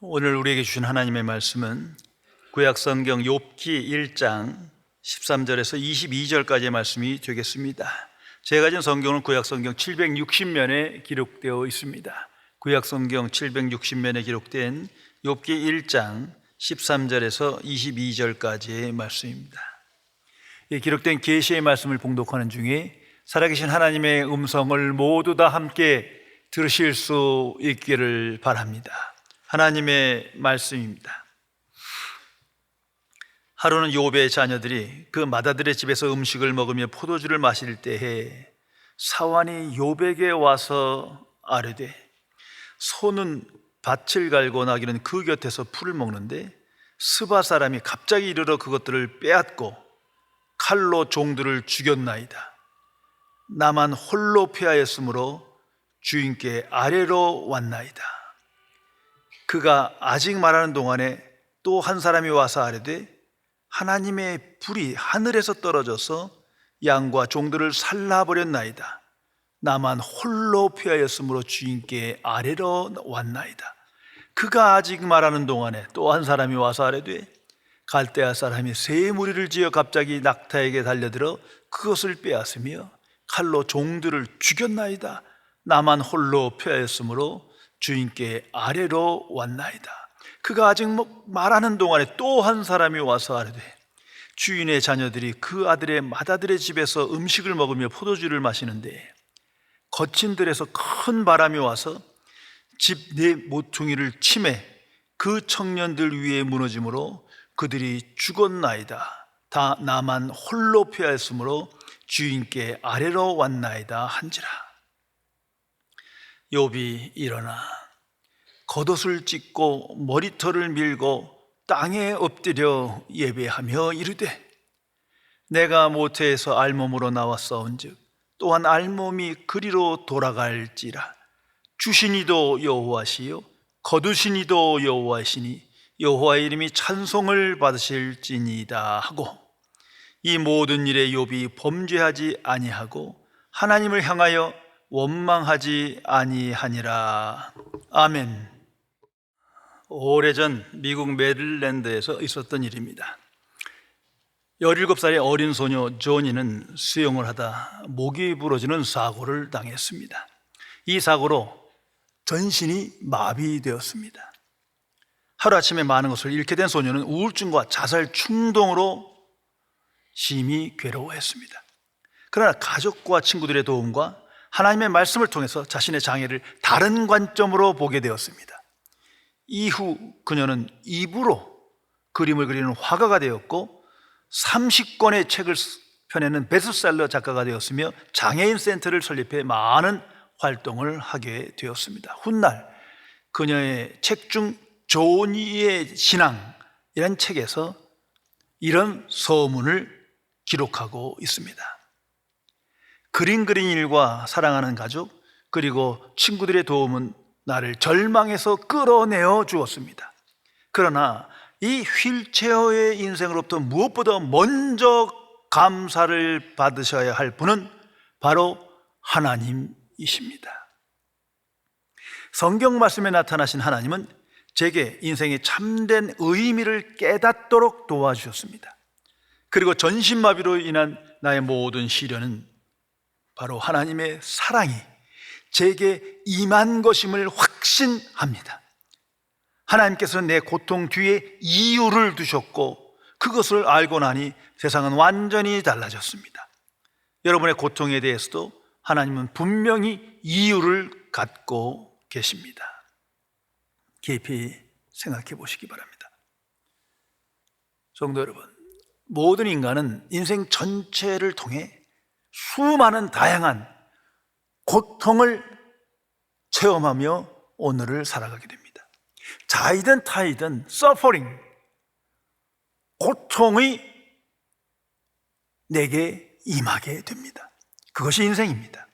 오늘 우리에게 주신 하나님의 말씀은 구약성경 욥기 1장 13절에서 22절까지의 말씀이 되겠습니다. 제가 가진 성경은 구약성경 760면에 기록되어 있습니다. 구약성경 760면에 기록된 욥기 1장 13절에서 22절까지의 말씀입니다. 이 기록된 계시의 말씀을 봉독하는 중에 살아계신 하나님의 음성을 모두 다 함께 들으실 수 있기를 바랍니다. 하나님의 말씀입니다. 하루는 욥의 자녀들이 그 맏아들의 집에서 음식을 먹으며 포도주를 마실 때에 사환이 욥에게 와서 아뢰되, 소는 밭을 갈고 나귀는 그 곁에서 풀을 먹는데 스바 사람이 갑자기 이르러 그것들을 빼앗고 칼로 종들을 죽였나이다. 나만 홀로 피하였으므로 주인께 아래로 왔나이다. 그가 아직 말하는 동안에 또 한 사람이 와서 아뢰되, 하나님의 불이 하늘에서 떨어져서 양과 종들을 살라버렸나이다. 나만 홀로 피하였으므로 주인께 아래로 왔나이다. 그가 아직 말하는 동안에 또 한 사람이 와서 아뢰되, 갈대아 사람이 새 무리를 지어 갑자기 낙타에게 달려들어 그것을 빼앗으며 칼로 종들을 죽였나이다. 나만 홀로 피하였으므로 주인께 아래로 왔나이다. 그가 아직 말하는 동안에 또 한 사람이 와서 아뢰되, 주인의 자녀들이 그 아들의 맏아들의 집에서 음식을 먹으며 포도주를 마시는데 거친 들에서 큰 바람이 와서 집 내 모퉁이를 치매 그 청년들 위에 무너짐으로 그들이 죽었나이다. 다 나만 홀로 피하였으므로 주인께 아래로 왔나이다 한지라. 욥이 일어나 겉옷을 찢고 머리털을 밀고 땅에 엎드려 예배하며 이르되, 내가 모태에서 알몸으로 나왔사온즉 또한 알몸이 그리로 돌아갈지라. 주시니도 여호와시요 거두시니도 여호와시니 여호와의 이름이 찬송을 받으실지니이다 하고, 이 모든 일에 욥이 범죄하지 아니하고 하나님을 향하여 원망하지 아니하니라. 아멘. 오래전 미국 메릴랜드에서 있었던 일입니다. 17살의 어린 소녀 조니는 수영을 하다 목이 부러지는 사고를 당했습니다. 이 사고로 전신이 마비되었습니다. 하루아침에 많은 것을 잃게 된 소녀는 우울증과 자살 충동으로 심히 괴로워했습니다. 그러나 가족과 친구들의 도움과 하나님의 말씀을 통해서 자신의 장애를 다른 관점으로 보게 되었습니다. 이후 그녀는 입으로 그림을 그리는 화가가 되었고 30권의 책을 펴내는 베스트셀러 작가가 되었으며 장애인 센터를 설립해 많은 활동을 하게 되었습니다. 훗날 그녀의 책 중 조니의 신앙이라는 책에서 이런 서문을 기록하고 있습니다. 그림 그린 일과 사랑하는 가족 그리고 친구들의 도움은 나를 절망에서 끌어내어 주었습니다. 그러나 이 휠체어의 인생으로부터 무엇보다 먼저 감사를 받으셔야 할 분은 바로 하나님이십니다. 성경 말씀에 나타나신 하나님은 제게 인생의 참된 의미를 깨닫도록 도와주셨습니다. 그리고 전신마비로 인한 나의 모든 시련은 바로 하나님의 사랑이 제게 임한 것임을 확신합니다. 하나님께서 내 고통 뒤에 이유를 두셨고 그것을 알고 나니 세상은 완전히 달라졌습니다. 여러분의 고통에 대해서도 하나님은 분명히 이유를 갖고 계십니다. 깊이 생각해 보시기 바랍니다. 성도 여러분, 모든 인간은 인생 전체를 통해 수많은 다양한 고통을 체험하며 오늘을 살아가게 됩니다. 자이든 타이든 서퍼링, 고통이 내게 임하게 됩니다. 그것이 인생입니다.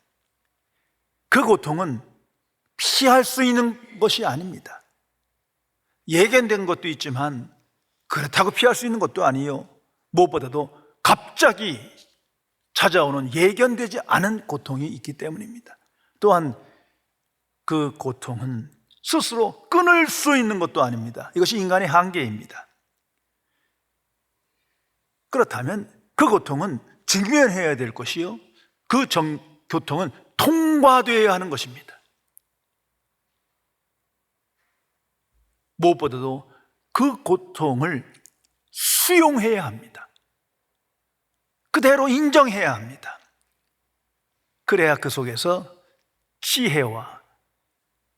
그 고통은 피할 수 있는 것이 아닙니다. 예견된 것도 있지만 그렇다고 피할 수 있는 것도 아니요, 무엇보다도 갑자기 찾아오는 예견되지 않은 고통이 있기 때문입니다. 또한 그 고통은 스스로 끊을 수 있는 것도 아닙니다. 이것이 인간의 한계입니다. 그렇다면 그 고통은 직면해야 될 것이요, 그 고통은 통과되어야 하는 것입니다. 무엇보다도 그 고통을 수용해야 합니다. 그대로 인정해야 합니다. 그래야 그 속에서 지혜와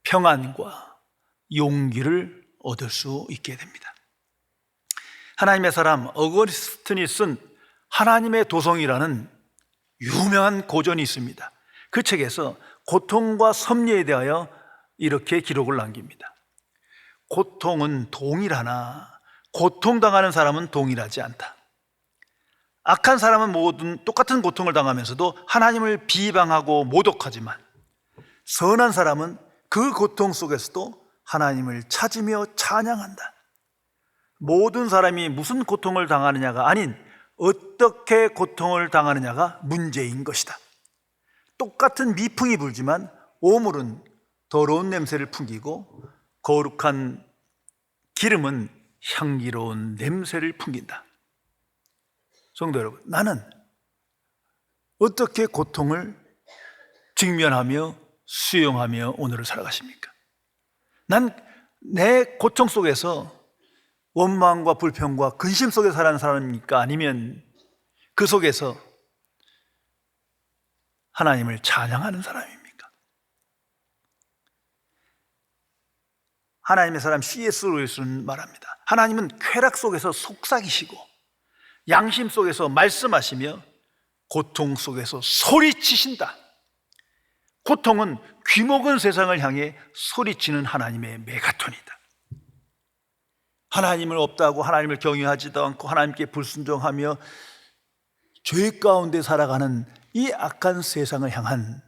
평안과 용기를 얻을 수 있게 됩니다. 하나님의 사람 어거스틴이 쓴 하나님의 도성이라는 유명한 고전이 있습니다. 그 책에서 고통과 섭리에 대하여 이렇게 기록을 남깁니다. 고통은 동일하나 고통당하는 사람은 동일하지 않다. 악한 사람은 모든 똑같은 고통을 당하면서도 하나님을 비방하고 모독하지만, 선한 사람은 그 고통 속에서도 하나님을 찾으며 찬양한다. 모든 사람이 무슨 고통을 당하느냐가 아닌 어떻게 고통을 당하느냐가 문제인 것이다. 똑같은 미풍이 불지만 오물은 더러운 냄새를 풍기고 거룩한 기름은 향기로운 냄새를 풍긴다. 성도 여러분, 나는 어떻게 고통을 직면하며 수용하며 오늘을 살아가십니까? 난 내 고통 속에서 원망과 불평과 근심 속에 살아가는 사람입니까? 아니면 그 속에서 하나님을 찬양하는 사람입니까? 하나님의 사람 C.S. 루이스는 말합니다. 하나님은 쾌락 속에서 속삭이시고 양심 속에서 말씀하시며 고통 속에서 소리치신다. 고통은 귀먹은 세상을 향해 소리치는 하나님의 메가톤이다. 하나님을 없다고 하나님을 경외하지도 않고 하나님께 불순종하며 죄 가운데 살아가는 이 악한 세상을 향한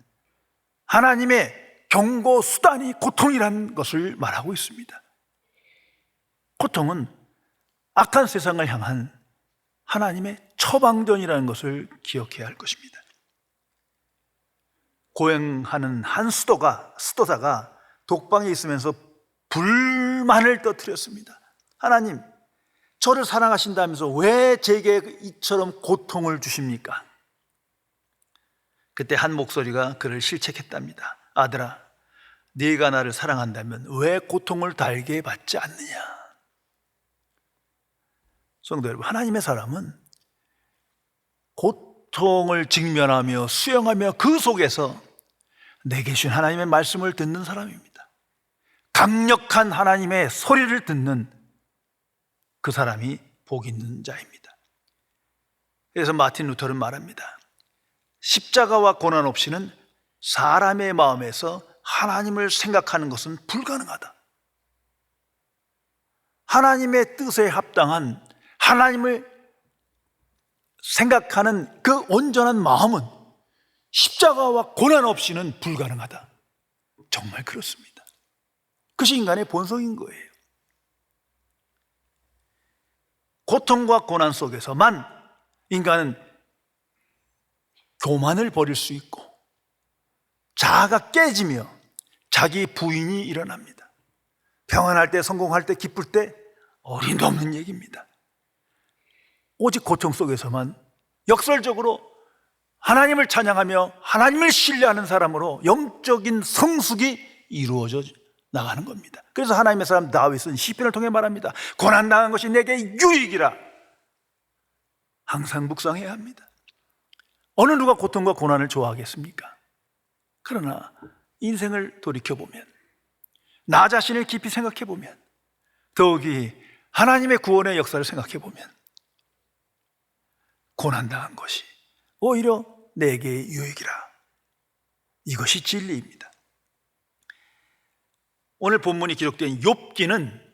하나님의 경고 수단이 고통이라는 것을 말하고 있습니다. 고통은 악한 세상을 향한 하나님의 처방전이라는 것을 기억해야 할 것입니다. 고행하는 한 수도사가 독방에 있으면서 불만을 터뜨렸습니다. 하나님, 저를 사랑하신다면서 왜 제게 이처럼 고통을 주십니까? 그때 한 목소리가 그를 실책했답니다. 아들아, 네가 나를 사랑한다면 왜 고통을 달게 받지 않느냐? 성도 여러분, 하나님의 사람은 고통을 직면하며 수용하며 그 속에서 내게 주신 하나님의 말씀을 듣는 사람입니다. 강력한 하나님의 소리를 듣는 그 사람이 복 있는 자입니다. 그래서 마틴 루터는 말합니다. 십자가와 고난 없이는 사람의 마음에서 하나님을 생각하는 것은 불가능하다. 하나님의 뜻에 합당한 하나님을 생각하는 그 온전한 마음은 십자가와 고난 없이는 불가능하다. 정말 그렇습니다. 그것이 인간의 본성인 거예요. 고통과 고난 속에서만 인간은 교만을 버릴 수 있고 자아가 깨지며 자기 부인이 일어납니다. 평안할 때, 성공할 때, 기쁠 때 어림도 없는 얘기입니다. 오직 고통 속에서만 역설적으로 하나님을 찬양하며 하나님을 신뢰하는 사람으로 영적인 성숙이 이루어져 나가는 겁니다. 그래서 하나님의 사람 다윗은 시편을 통해 말합니다. 고난당한 것이 내게 유익이라. 항상 묵상해야 합니다. 어느 누가 고통과 고난을 좋아하겠습니까? 그러나 인생을 돌이켜보면, 나 자신을 깊이 생각해보면, 더욱이 하나님의 구원의 역사를 생각해보면 고난당한 것이 오히려 내게 유익이라. 이것이 진리입니다. 오늘 본문이 기록된 욥기는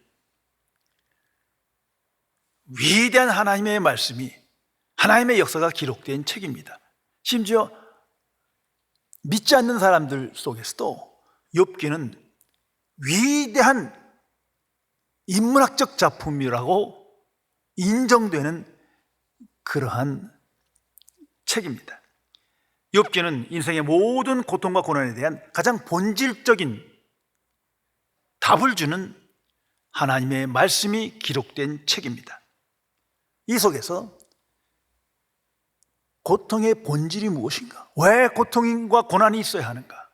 위대한 하나님의 말씀이, 하나님의 역사가 기록된 책입니다. 심지어 믿지 않는 사람들 속에서도 욥기는 위대한 인문학적 작품이라고 인정되는 그러한 책입니다. 욥기는 인생의 모든 고통과 고난에 대한 가장 본질적인 답을 주는 하나님의 말씀이 기록된 책입니다. 이 속에서 고통의 본질이 무엇인가? 왜 고통과 고난이 있어야 하는가?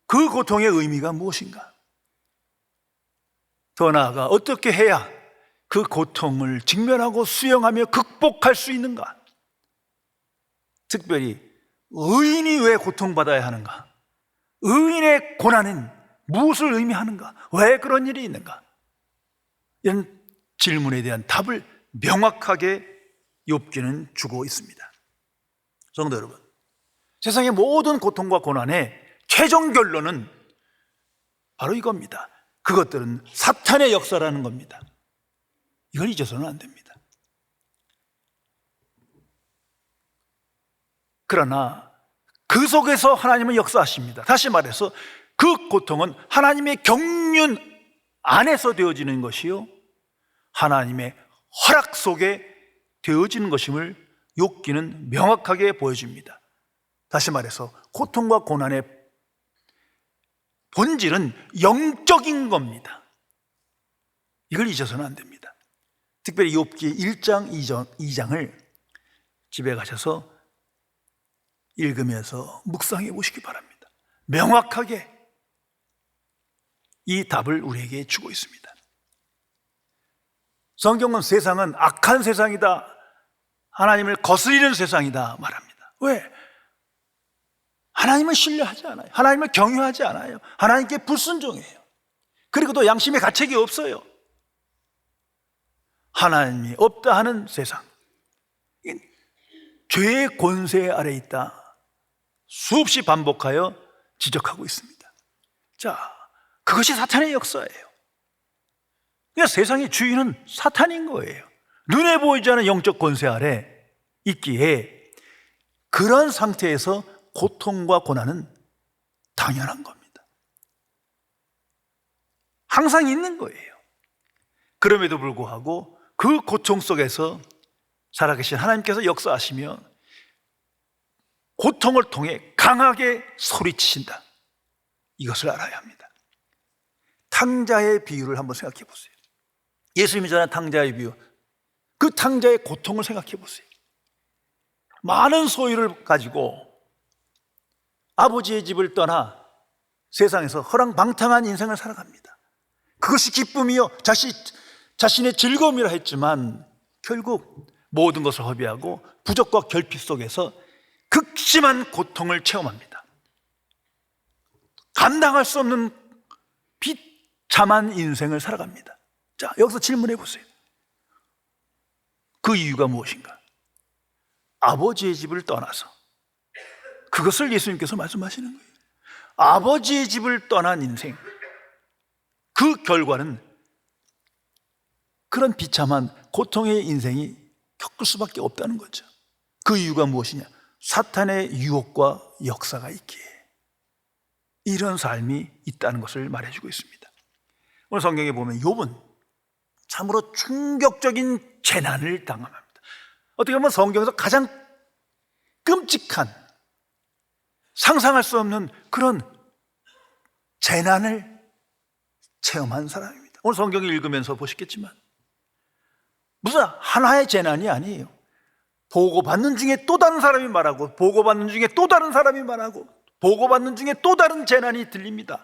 그 고통의 의미가 무엇인가? 더 나아가 어떻게 해야 그 고통을 직면하고 수용하며 극복할 수 있는가? 특별히 의인이 왜 고통받아야 하는가? 의인의 고난은 무엇을 의미하는가? 왜 그런 일이 있는가? 이런 질문에 대한 답을 명확하게 욥기는 주고 있습니다. 성도 여러분, 세상의 모든 고통과 고난의 최종 결론은 바로 이겁니다. 그것들은 사탄의 역사라는 겁니다. 이걸 잊어서는 안 됩니다. 그러나 그 속에서 하나님은 역사하십니다. 다시 말해서 그 고통은 하나님의 경륜 안에서 되어지는 것이요, 하나님의 허락 속에 되어지는 것임을 욥기는 명확하게 보여줍니다. 다시 말해서 고통과 고난의 본질은 영적인 겁니다. 이걸 잊어서는 안 됩니다. 특별히 욥기 1장, 2장을 집에 가셔서 읽으면서 묵상해 보시기 바랍니다. 명확하게 이 답을 우리에게 주고 있습니다. 성경은 세상은 악한 세상이다, 하나님을 거스리는 세상이다 말합니다. 왜? 하나님을 신뢰하지 않아요. 하나님을 경외하지 않아요. 하나님께 불순종해요. 그리고 또 양심의 가책이 없어요. 하나님이 없다 하는 세상, 죄의 권세 아래 있다 수없이 반복하여 지적하고 있습니다. 자, 그것이 사탄의 역사예요. 그러니까 세상의 주인은 사탄인 거예요. 눈에 보이지 않는 영적 권세 아래 있기에 그런 상태에서 고통과 고난은 당연한 겁니다. 항상 있는 거예요. 그럼에도 불구하고 그 고통 속에서 살아계신 하나님께서 역사하시며 고통을 통해 강하게 소리치신다, 이것을 알아야 합니다. 탕자의 비유를 한번 생각해 보세요. 예수님이 전한 탕자의 비유, 그 탕자의 고통을 생각해 보세요. 많은 소유를 가지고 아버지의 집을 떠나 세상에서 허랑방탕한 인생을 살아갑니다. 그것이 기쁨이요 자신의 즐거움이라 했지만 결국 모든 것을 허비하고 부족과 결핍 속에서 극심한 고통을 체험합니다. 감당할 수 없는 비참한 인생을 살아갑니다. 자, 여기서 질문해 보세요. 그 이유가 무엇인가? 아버지의 집을 떠나서, 그것을 예수님께서 말씀하시는 거예요. 아버지의 집을 떠난 인생, 그 결과는 그런 비참한 고통의 인생이 겪을 수밖에 없다는 거죠. 그 이유가 무엇이냐? 사탄의 유혹과 역사가 있기에 이런 삶이 있다는 것을 말해주고 있습니다. 오늘 성경에 보면 욥은 참으로 충격적인 재난을 당합니다. 어떻게 보면 성경에서 가장 끔찍한, 상상할 수 없는 그런 재난을 체험한 사람입니다. 오늘 성경을 읽으면서 보시겠지만 무슨 하나의 재난이 아니에요. 보고받는 중에 또 다른 사람이 말하고, 보고받는 중에 또 다른 사람이 말하고, 보고받는 중에 또 다른 재난이 들립니다.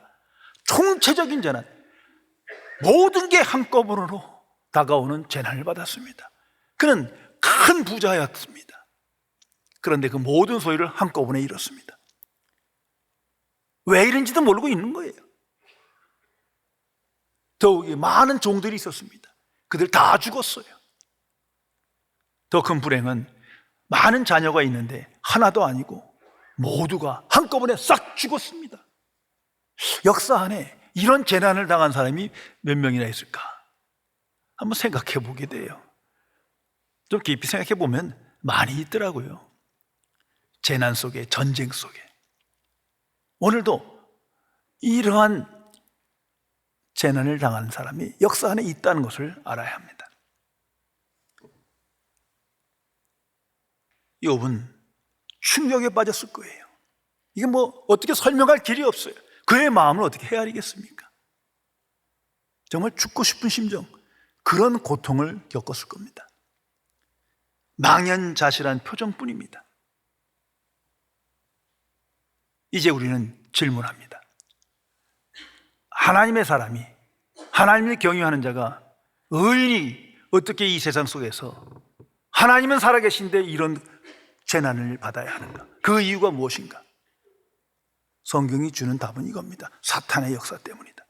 총체적인 재난, 모든 게 한꺼번으로 다가오는 재난을 받았습니다. 그는 큰 부자였습니다. 그런데 그 모든 소유를 한꺼번에 잃었습니다. 왜 이런지도 모르고 있는 거예요. 더욱이 많은 종들이 있었습니다. 그들 다 죽었어요. 더 큰 불행은 많은 자녀가 있는데 하나도 아니고 모두가 한꺼번에 싹 죽었습니다. 역사 안에 이런 재난을 당한 사람이 몇 명이나 있을까? 한번 생각해 보게 돼요. 좀 깊이 생각해 보면 많이 있더라고요. 재난 속에, 전쟁 속에. 오늘도 이러한 재난을 당한 사람이 역사 안에 있다는 것을 알아야 합니다. 욥은 충격에 빠졌을 거예요. 이게 뭐 어떻게 설명할 길이 없어요. 그의 마음을 어떻게 헤아리겠습니까? 정말 죽고 싶은 심정, 그런 고통을 겪었을 겁니다. 망연자실한 표정뿐입니다. 이제 우리는 질문합니다. 하나님의 사람이, 하나님을 경외하는 자가 의인이 어떻게 이 세상 속에서 하나님은 살아계신데 이런 재난을 받아야 하는가? 그 이유가 무엇인가? 성경이 주는 답은 이겁니다. 사탄의 역사 때문이다.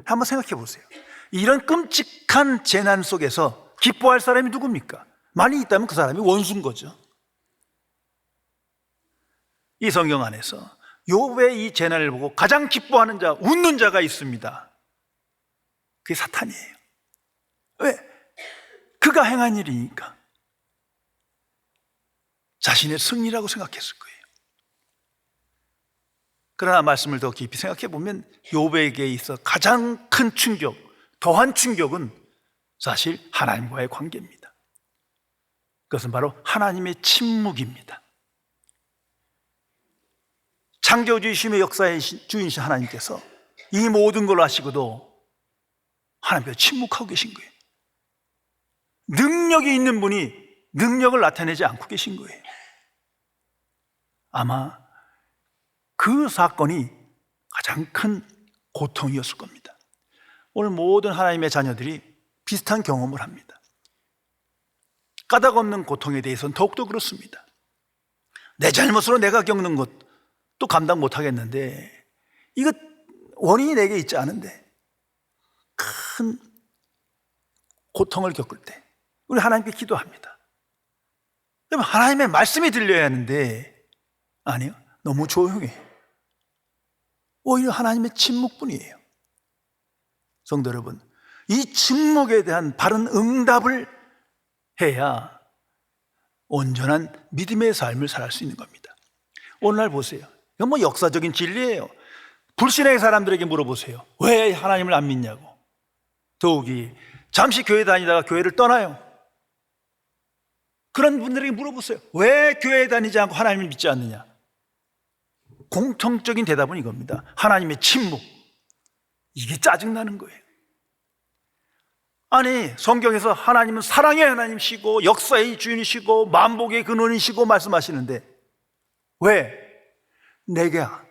한번 생각해 보세요. 이런 끔찍한 재난 속에서 기뻐할 사람이 누굽니까? 많이 있다면 그 사람이 원수인 거죠. 이 성경 안에서 욥의 이 재난을 보고 가장 기뻐하는 자, 웃는 자가 있습니다. 그게 사탄이에요. 왜? 그가 행한 일이니까. 자신의 승리라고 생각했을 거예요. 그러나 말씀을 더 깊이 생각해 보면 욥에게 있어 가장 큰 충격, 더한 충격은 사실 하나님과의 관계입니다. 그것은 바로 하나님의 침묵입니다. 창조주이심의 역사의 주인이신 하나님께서 이 모든 걸 아시고도 하나님께서 침묵하고 계신 거예요. 능력이 있는 분이 능력을 나타내지 않고 계신 거예요. 아마 그 사건이 가장 큰 고통이었을 겁니다. 오늘 모든 하나님의 자녀들이 비슷한 경험을 합니다. 까닭 없는 고통에 대해서는 더욱더 그렇습니다. 내 잘못으로 내가 겪는 것도 감당 못하겠는데 이거 원인이 내게 있지 않은데 큰 고통을 겪을 때 우리 하나님께 기도합니다. 그러면 하나님의 말씀이 들려야 하는데 아니요, 너무 조용해. 오히려 하나님의 침묵뿐이에요. 성도 여러분, 이 침묵에 대한 바른 응답을 해야 온전한 믿음의 삶을 살 수 있는 겁니다. 오늘날 보세요. 이건 뭐 역사적인 진리예요. 불신의 사람들에게 물어보세요. 왜 하나님을 안 믿냐고. 더욱이 잠시 교회 다니다가 교회를 떠나요. 그런 분들에게 물어보세요. 왜 교회 다니지 않고 하나님을 믿지 않느냐. 공통적인 대답은 이겁니다. 하나님의 침묵. 이게 짜증나는 거예요. 아니, 성경에서 하나님은 사랑의 하나님이시고 역사의 주인이시고 만복의 근원이시고 말씀하시는데 왜 내가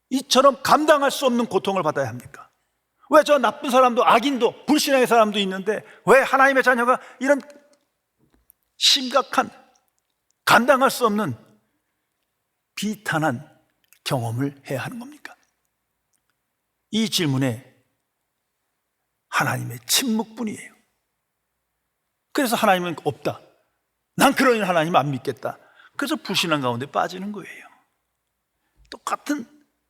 이처럼 감당할 수 없는 고통을 받아야 합니까? 왜 저 나쁜 사람도 악인도 불신앙의 사람도 있는데 왜 하나님의 자녀가 이런 심각한 감당할 수 없는 비탄한 경험을 해야 하는 겁니까? 이 질문에 하나님의 침묵뿐이에요. 그래서 하나님은 없다. 난 그런 하나님 안 믿겠다. 그래서 불신앙 가운데 빠지는 거예요. 똑같은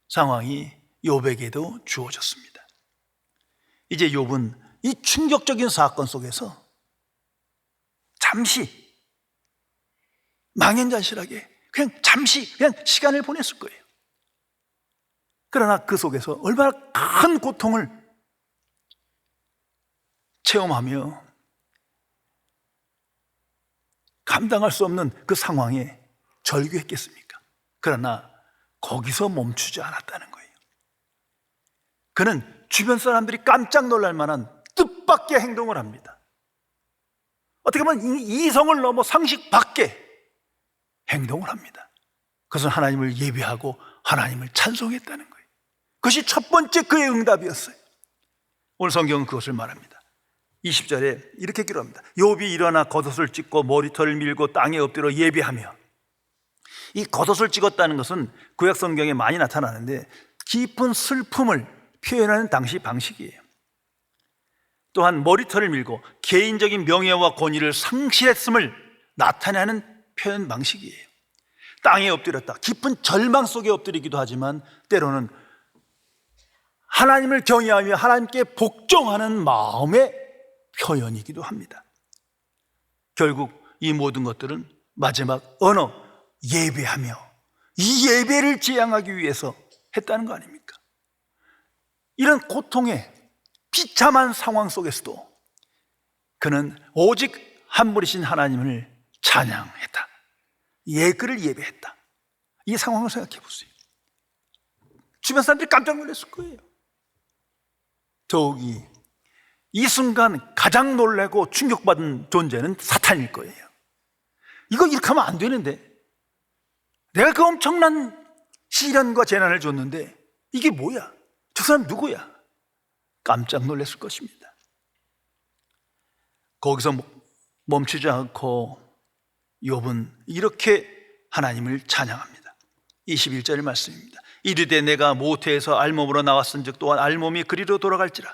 상황이 욥에게도 주어졌습니다. 이제 욥은 이 충격적인 사건 속에서 잠시 망연자실하게 그냥 잠시 그냥 시간을 보냈을 거예요. 그러나 그 속에서 얼마나 큰 고통을 체험하며 감당할 수 없는 그 상황에 절규했겠습니까? 그러나 거기서 멈추지 않았다는 거예요. 그는 주변 사람들이 깜짝 놀랄 만한 뜻밖의 행동을 합니다. 어떻게 보면 이성을 넘어 상식 밖의 행동을 합니다. 그것은 하나님을 예배하고 하나님을 찬송했다는 거예요. 그것이 첫 번째 그의 응답이었어요. 오늘 성경은 그것을 말합니다. 20절에 이렇게 기록합니다. 욥이 일어나 겉옷을 찢고 머리털을 밀고 땅에 엎드려 예배하며. 이 겉옷을 찢었다는 것은 구약 성경에 많이 나타나는데 깊은 슬픔을 표현하는 당시 방식이에요. 또한 머리털을 밀고 개인적인 명예와 권위를 상실했음을 나타내는 표현 방식이에요. 땅에 엎드렸다. 깊은 절망 속에 엎드리기도 하지만 때로는 하나님을 경외하며 하나님께 복종하는 마음의 표현이기도 합니다. 결국 이 모든 것들은 마지막 언어 예배하며 이 예배를 지향하기 위해서 했다는 거 아닙니까? 이런 고통의 비참한 상황 속에서도 그는 오직 한 분이신 하나님을 찬양했다. 그를 예배했다. 이 상황을 생각해 보세요. 주변 사람들이 깜짝 놀랐을 거예요. 더욱이 이 순간 가장 놀라고 충격받은 존재는 사탄일 거예요. 이거 이렇게 하면 안 되는데, 내가 그 엄청난 시련과 재난을 줬는데 이게 뭐야? 저 사람 누구야? 깜짝 놀랐을 것입니다. 거기서 멈추지 않고 욥은 이렇게 하나님을 찬양합니다. 21절 말씀입니다. 이르되 내가 모태에서 알몸으로 나왔은즉 또한 알몸이 그리로 돌아갈지라.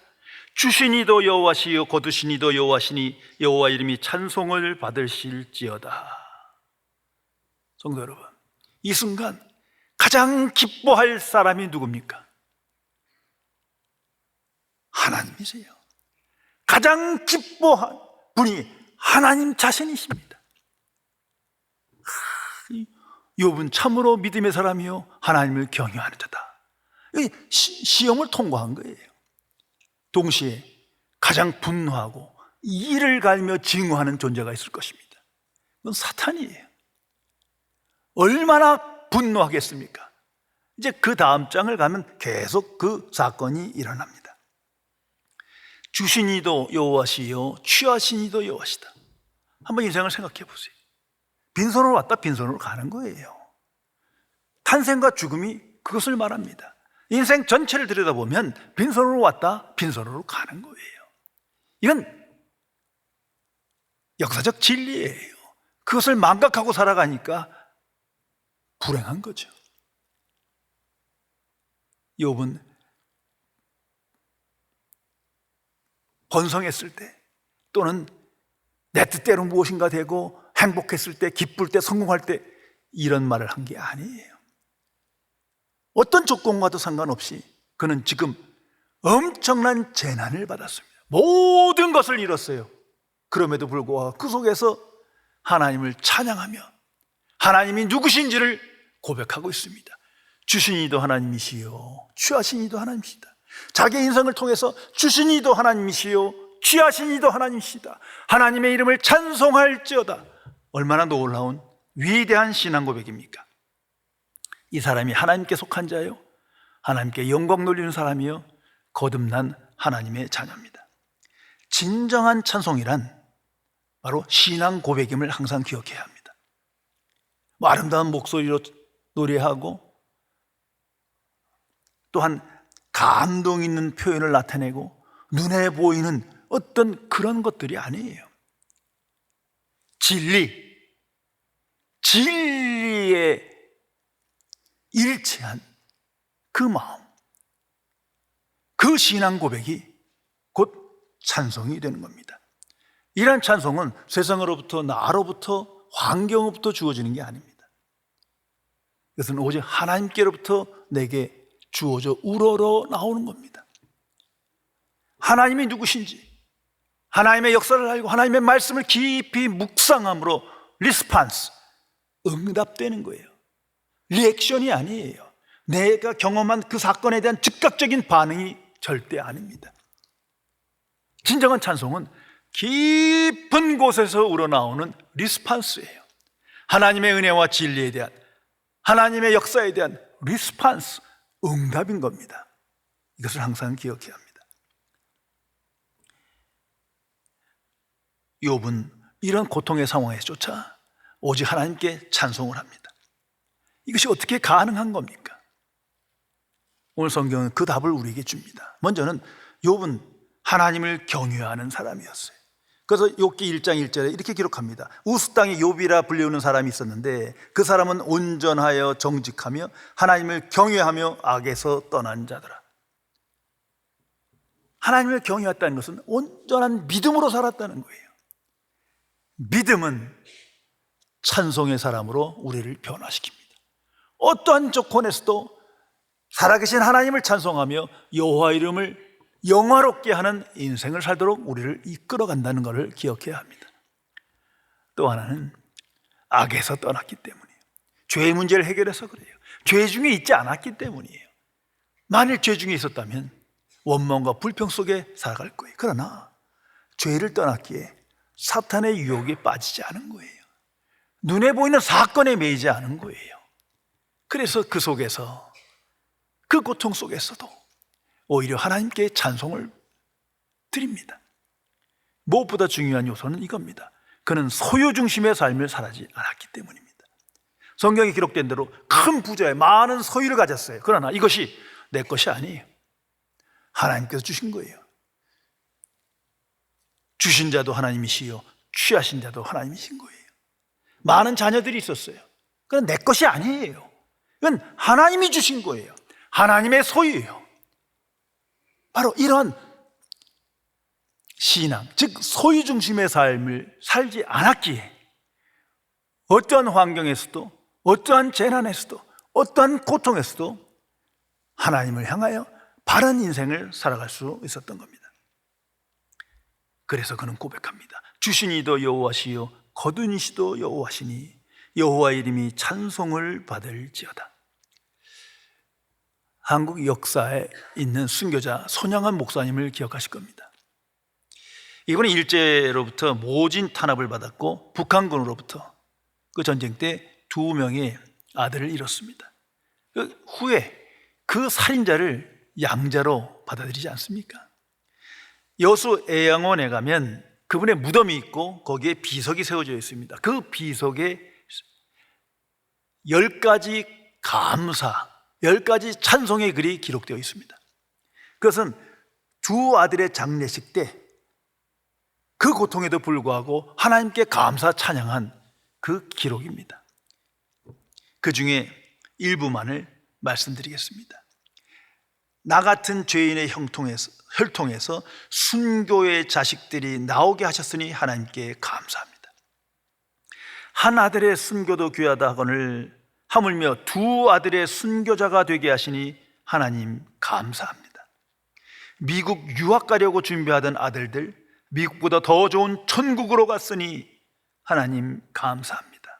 주시니도 여호와시요 거두시니도 여호와시니 여호와 이름이 찬송을 받으실지어다. 성도 여러분, 이 순간 가장 기뻐할 사람이 누굽니까? 하나님이세요. 가장 기뻐할 분이 하나님 자신이십니다. 욥은 참으로 믿음의 사람이요 하나님을 경외하는 자다. 시험을 통과한 거예요. 동시에 가장 분노하고 이를 갈며 증오하는 존재가 있을 것입니다. 그건 사탄이에요. 얼마나 분노하겠습니까? 이제 그 다음 장을 가면 계속 그 사건이 일어납니다. 주시니도 여호와시요 취하시니도 여호와시다. 한번 인생을 생각해 보세요. 빈손으로 왔다 빈손으로 가는 거예요. 탄생과 죽음이 그것을 말합니다. 인생 전체를 들여다보면 빈손으로 왔다 빈손으로 가는 거예요. 이건 역사적 진리예요. 그것을 망각하고 살아가니까 불행한 거죠. 욥은 번성했을 때 또는 내 뜻대로 무엇인가 되고 행복했을 때, 기쁠 때, 성공할 때 이런 말을 한 게 아니에요. 어떤 조건과도 상관없이 그는 지금 엄청난 재난을 받았습니다. 모든 것을 잃었어요. 그럼에도 불구하고 그 속에서 하나님을 찬양하며 하나님이 누구신지를 고백하고 있습니다. 주신이도 하나님이시요 취하신이도 하나님이시다. 자기 인생을 통해서 주신이도 하나님이시요 취하신이도 하나님이시다. 하나님의 이름을 찬송할지어다. 얼마나 놀라운 위대한 신앙 고백입니까? 이 사람이 하나님께 속한 자요 하나님께 영광 돌리는 사람이요 거듭난 하나님의 자녀입니다. 진정한 찬송이란 바로 신앙 고백임을 항상 기억해야 합니다. 아름다운 목소리로 노래하고 또한 감동 있는 표현을 나타내고 눈에 보이는 어떤 그런 것들이 아니에요. 진리에 일치한 그 마음, 그 신앙 고백이 곧 찬송이 되는 겁니다. 이러한 찬송은 세상으로부터, 나로부터, 환경으로부터 주어지는 게 아닙니다. 이것은 오직 하나님께로부터 내게 주어져 우러러 나오는 겁니다. 하나님이 누구신지, 하나님의 역사를 알고 하나님의 말씀을 깊이 묵상함으로 리스판스, 응답되는 거예요. 리액션이 아니에요. 내가 경험한 그 사건에 대한 즉각적인 반응이 절대 아닙니다. 진정한 찬송은 깊은 곳에서 우러나오는 리스판스예요. 하나님의 은혜와 진리에 대한, 하나님의 역사에 대한 리스판스, 응답인 겁니다. 이것을 항상 기억해야 합니다. 욥은 이런 고통의 상황에서조차 오직 하나님께 찬송을 합니다. 이것이 어떻게 가능한 겁니까? 오늘 성경은 그 답을 우리에게 줍니다. 먼저는 욥은 하나님을 경외하는 사람이었어요. 그래서 욥기 1장 1절에 이렇게 기록합니다. 우스 땅에 욥이라 불리우는 사람이 있었는데 그 사람은 온전하여 정직하며 하나님을 경외하며 악에서 떠난 자더라. 하나님을 경외했다는 것은 온전한 믿음으로 살았다는 거예요. 믿음은 찬송의 사람으로 우리를 변화시킵니다. 어떠한 조건에서도 살아계신 하나님을 찬송하며 여호와 이름을 영화롭게 하는 인생을 살도록 우리를 이끌어간다는 것을 기억해야 합니다. 또 하나는 악에서 떠났기 때문이에요. 죄의 문제를 해결해서 그래요. 죄 중에 있지 않았기 때문이에요. 만일 죄 중에 있었다면 원망과 불평 속에 살아갈 거예요. 그러나 죄를 떠났기에 사탄의 유혹에 빠지지 않은 거예요. 눈에 보이는 사건에 매이지 않은 거예요. 그래서 그 속에서 그 고통 속에서도 오히려 하나님께 찬송을 드립니다. 무엇보다 중요한 요소는 이겁니다. 그는 소유 중심의 삶을 살지 않았기 때문입니다. 성경에 기록된 대로 큰 부자에 많은 소유를 가졌어요. 그러나 이것이 내 것이 아니에요. 하나님께서 주신 거예요. 주신 자도 하나님이시요 취하신 자도 하나님이신 거예요. 많은 자녀들이 있었어요. 그건 내 것이 아니에요. 이건 하나님이 주신 거예요. 하나님의 소유예요. 바로 이런 신앙, 즉 소유 중심의 삶을 살지 않았기에 어떠한 환경에서도, 어떠한 재난에서도, 어떠한 고통에서도 하나님을 향하여 바른 인생을 살아갈 수 있었던 겁니다. 그래서 그는 고백합니다. 주신 이도 여호와시요 거둔 이시도 여호와시니 여호와 이름이 찬송을 받을지어다. 한국 역사에 있는 순교자 손양한 목사님을 기억하실 겁니다. 이분은 일제로부터 모진 탄압을 받았고 북한군으로부터 그 전쟁 때 2명의 아들을 잃었습니다. 후에 그 살인자를 양자로 받아들이지 않습니까? 여수 애양원에 가면 그분의 무덤이 있고 거기에 비석이 세워져 있습니다. 그 비석에 10가지 감사, 10가지 찬송의 글이 기록되어 있습니다. 그것은 두 아들의 장례식 때 그 고통에도 불구하고 하나님께 감사 찬양한 그 기록입니다. 그 중에 일부만을 말씀드리겠습니다. 나 같은 죄인의 혈통에서 순교의 자식들이 나오게 하셨으니 하나님께 감사합니다. 한 아들의 순교도 귀하다 하거늘 하물며 두 아들의 순교자가 되게 하시니 하나님 감사합니다. 미국 유학 가려고 준비하던 아들들 미국보다 더 좋은 천국으로 갔으니 하나님 감사합니다.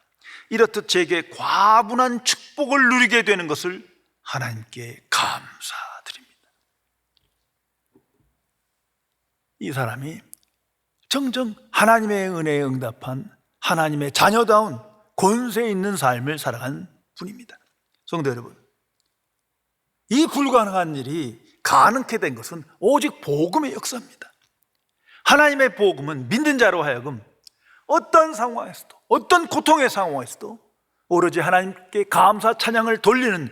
이렇듯 제게 과분한 축복을 누리게 되는 것을 하나님께 감사드립니다. 이 사람이 정정 하나님의 은혜에 응답한 하나님의 자녀다운 권세 있는 삶을 살아간 분입니다. 성도 여러분, 이 불가능한 일이 가능케 된 것은 오직 복음의 역사입니다. 하나님의 복음은 믿는 자로 하여금 어떤 상황에서도, 어떤 고통의 상황에서도 오로지 하나님께 감사 찬양을 돌리는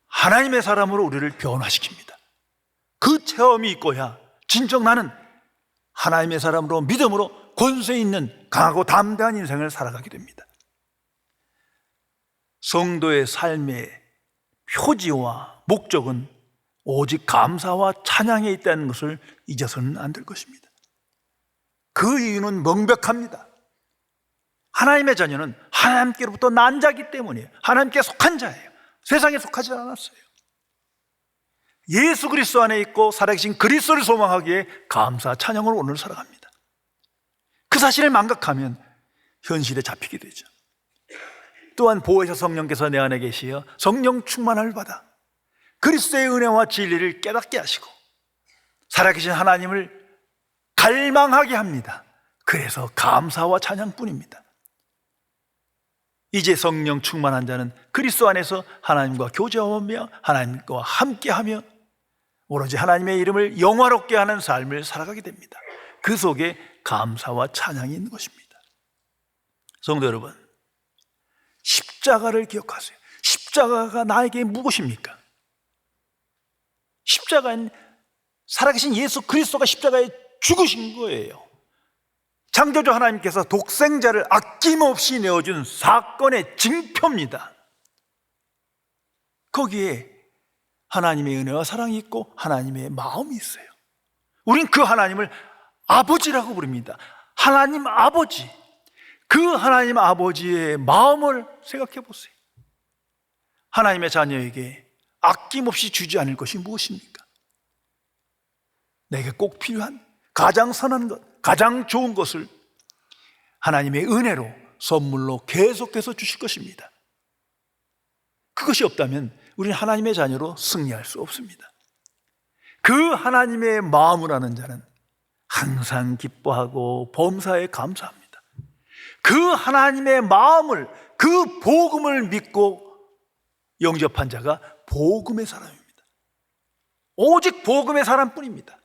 하나님의 사람으로 우리를 변화시킵니다. 그 체험이 있고야 진정 나는 하나님의 사람으로 믿음으로 권세 있는 강하고 담대한 인생을 살아가게 됩니다. 성도의 삶의 표지와 목적은 오직 감사와 찬양에 있다는 것을 잊어서는 안 될 것입니다. 그 이유는 명백합니다. 하나님의 자녀는 하나님께로부터 난 자기 때문이에요. 하나님께 속한 자예요. 세상에 속하지 않았어요. 예수 그리스도 안에 있고 살아계신 그리스도를 소망하기에 감사 찬양으로 오늘 살아갑니다. 그 사실을 망각하면 현실에 잡히게 되죠. 또한 보혜사 성령께서 내 안에 계시어 성령 충만함을 받아 그리스도의 은혜와 진리를 깨닫게 하시고 살아계신 하나님을 갈망하게 합니다. 그래서 감사와 찬양뿐입니다. 이제 성령 충만한 자는 그리스도 안에서 하나님과 교제하며 하나님과 함께하며 오로지 하나님의 이름을 영화롭게 하는 삶을 살아가게 됩니다. 그 속에 감사와 찬양이 있는 것입니다. 성도 여러분, 십자가를 기억하세요. 십자가가 나에게 무엇입니까? 십자가는 살아계신 예수 그리스도가 십자가에 죽으신 거예요. 창조주 하나님께서 독생자를 아낌없이 내어준 사건의 징표입니다. 거기에 하나님의 은혜와 사랑이 있고 하나님의 마음이 있어요. 우린 그 하나님을 아버지라고 부릅니다. 하나님 아버지. 그 하나님 아버지의 마음을 생각해 보세요. 하나님의 자녀에게 아낌없이 주지 않을 것이 무엇입니까? 내게 꼭 필요한 가장 선한 것, 가장 좋은 것을 하나님의 은혜로 선물로 계속해서 주실 것입니다. 그것이 없다면 우리는 하나님의 자녀로 승리할 수 없습니다. 그 하나님의 마음을 아는 자는 항상 기뻐하고 범사에 감사합니다. 그 하나님의 마음을, 그 복음을 믿고 영접한 자가 복음의 사람입니다. 오직 복음의 사람뿐입니다.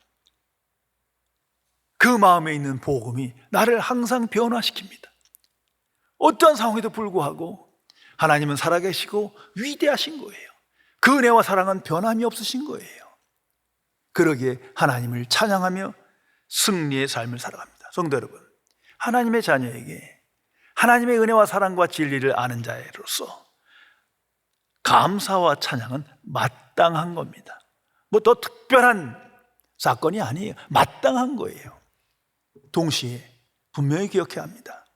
그 마음에 있는 복음이 나를 항상 변화시킵니다. 어떠한 상황에도 불구하고 하나님은 살아계시고 위대하신 거예요. 그 은혜와 사랑은 변함이 없으신 거예요. 그러기에 하나님을 찬양하며 승리의 삶을 살아갑니다. 성도 여러분, 하나님의 자녀에게 하나님의 은혜와 사랑과 진리를 아는 자로서 감사와 찬양은 마땅한 겁니다. 뭐 더 특별한 사건이 아니에요. 마땅한 거예요. 동시에 분명히 기억해야 합니다.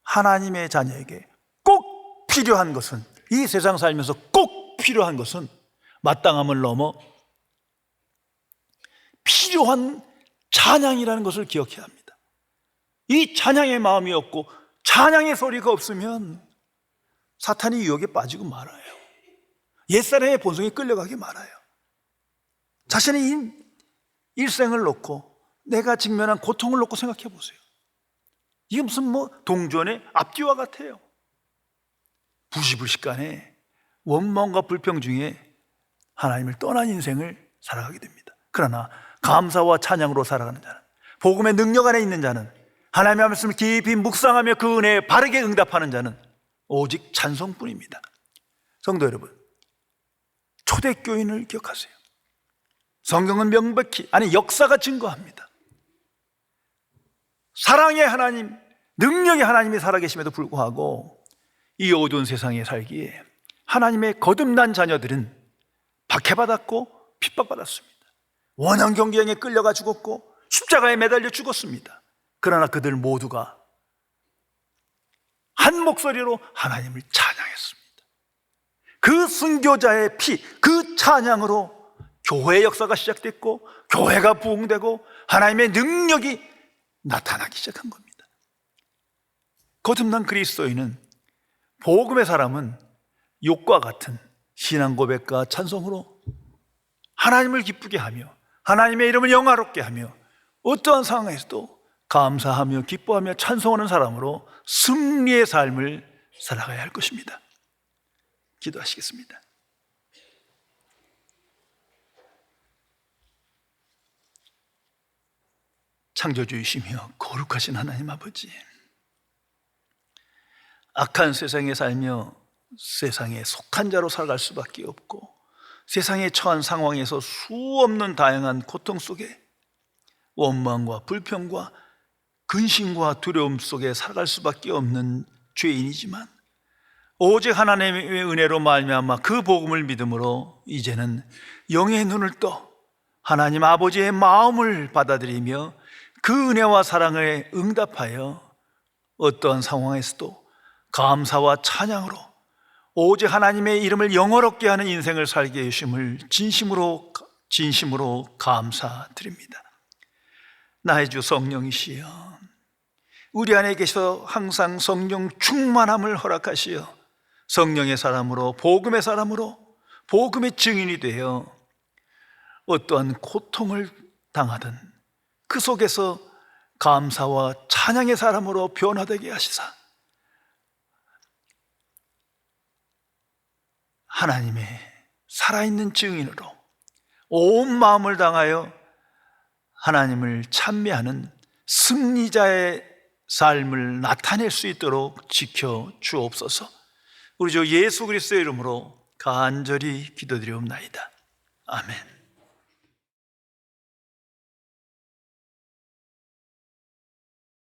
하나님의 자녀에게 꼭 필요한 것은, 이 세상 살면서 꼭 필요한 것은 마땅함을 넘어 필요한 찬양이라는 것을 기억해야 합니다. 이 찬양의 마음이 없고 찬양의 소리가 없으면 사탄이 유혹에 빠지고 말아요. 옛사람의 본성에 끌려가게 말아요. 자신의 일생을 놓고 내가 직면한 고통을 놓고 생각해 보세요. 이게 무슨 동전의 앞뒤와 같아요. 부시불식간에 원망과 불평 중에 하나님을 떠난 인생을 살아가게 됩니다. 그러나 감사와 찬양으로 살아가는 자는, 복음의 능력 안에 있는 자는, 하나님의 말씀을 깊이 묵상하며 그 은혜에 바르게 응답하는 자는 오직 찬송뿐입니다. 성도 여러분, 초대교인을 기억하세요. 성경은 명백히, 역사가 증거합니다. 사랑의 하나님, 능력의 하나님이 살아계심에도 불구하고 이 어두운 세상에 살기에 하나님의 거듭난 자녀들은 박해받았고 핍박받았습니다. 원한 경계에 끌려가 죽었고 십자가에 매달려 죽었습니다. 그러나 그들 모두가 한 목소리로 하나님을 찬양했습니다. 그 순교자의 피, 그 찬양으로 교회의 역사가 시작됐고 교회가 부흥되고 하나님의 능력이 나타나기 시작한 겁니다. 거듭난 그리스도인은, 복음의 사람은 욕과 같은 신앙 고백과 찬송으로 하나님을 기쁘게 하며 하나님의 이름을 영화롭게 하며 어떠한 상황에서도 감사하며 기뻐하며 찬송하는 사람으로 승리의 삶을 살아가야 할 것입니다. 기도하시겠습니다. 창조주이시며 거룩하신 하나님 아버지, 악한 세상에 살며 세상에 속한 자로 살아갈 수밖에 없고 세상에 처한 상황에서 수없는 다양한 고통 속에 원망과 불평과 근심과 두려움 속에 살아갈 수밖에 없는 죄인이지만 오직 하나님의 은혜로 말미암아 그 복음을 믿음으로 이제는 영의 눈을 떠 하나님 아버지의 마음을 받아들이며 그 은혜와 사랑에 응답하여 어떠한 상황에서도 감사와 찬양으로 오직 하나님의 이름을 영어롭게 하는 인생을 살게 해주심을 진심으로 감사드립니다. 나의 주 성령이시여, 우리 안에 계셔 항상 성령 충만함을 허락하시어 성령의 사람으로, 복음의 사람으로, 복음의 증인이 되어 어떠한 고통을 당하든 그 속에서 감사와 찬양의 사람으로 변화되게 하시사 하나님의 살아있는 증인으로 온 마음을 다하여 하나님을 찬미하는 승리자의 삶을 나타낼 수 있도록 지켜 주옵소서. 우리 주 예수 그리스도의 이름으로 간절히 기도드리옵나이다. 아멘.